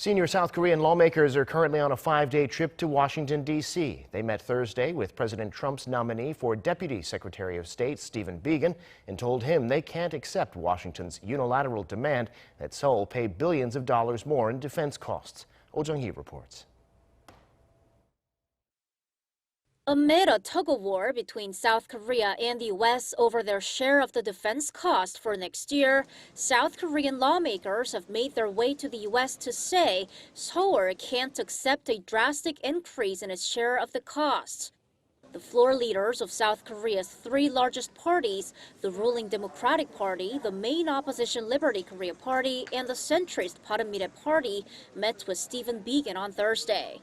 Senior South Korean lawmakers are currently on a 5-day trip to Washington, D.C. They met Thursday with President Trump's nominee for Deputy Secretary of State, Stephen Biegun, and told him they can't accept Washington's unilateral demand that Seoul pay billions of dollars more in defense costs. Jung-hee reports. Amid a tug-of-war between South Korea and the U.S. over their share of the defense cost for next year, South Korean lawmakers have made their way to the U.S. to say Seoul can't accept a drastic increase in its share of the cost. The floor leaders of South Korea's three largest parties, the ruling Democratic Party, the main opposition Liberty Korea Party, and the centrist Bareunmirae Party, met with Stephen Biegun on Thursday.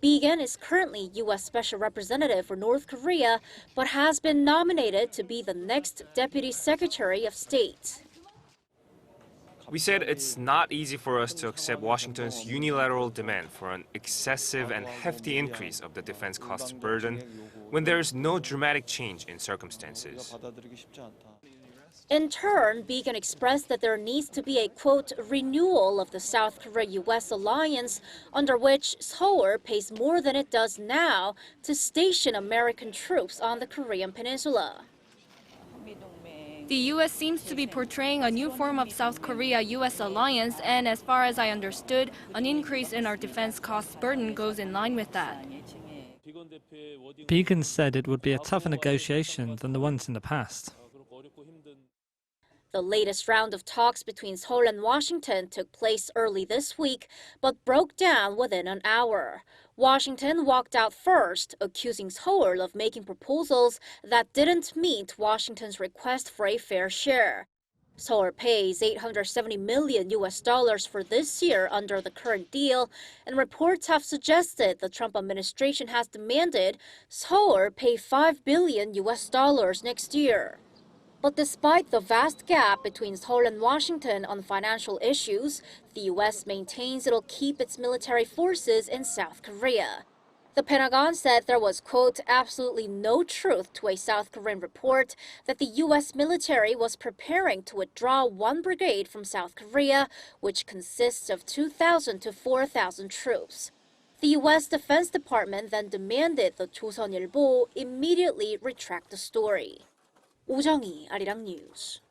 Biegun is currently U.S. Special Representative for North Korea, but has been nominated to be the next Deputy Secretary of State. We said it's not easy for us to accept Washington's unilateral demand for an excessive and hefty increase of the defense costs burden when there is no dramatic change in circumstances. In turn, Biegun expressed that there needs to be a, quote, renewal of the South Korea-U.S. alliance under which Seoul pays more than it does now to station American troops on the Korean peninsula. The U.S. seems to be portraying a new form of South Korea-U.S. alliance, and as far as I understood, an increase in our defense costs burden goes in line with that. Biegun said it would be a tougher negotiation than the ones in the past. The latest round of talks between Seoul and Washington took place early this week, but broke down within an hour. Washington walked out first, accusing Seoul of making proposals that didn't meet Washington's request for a fair share. Seoul pays $870 million for this year under the current deal, and reports have suggested the Trump administration has demanded Seoul pay $5 billion next year. But despite the vast gap between Seoul and Washington on financial issues, the U.S. maintains it'll keep its military forces in South Korea. The Pentagon said there was, quote, absolutely no truth to a South Korean report that the U.S. military was preparing to withdraw one brigade from South Korea, which consists of 2,000 to 4,000 troops. The U.S. Defense Department then demanded the 조선일보 immediately retract the story. Jung-hee, Arirang News.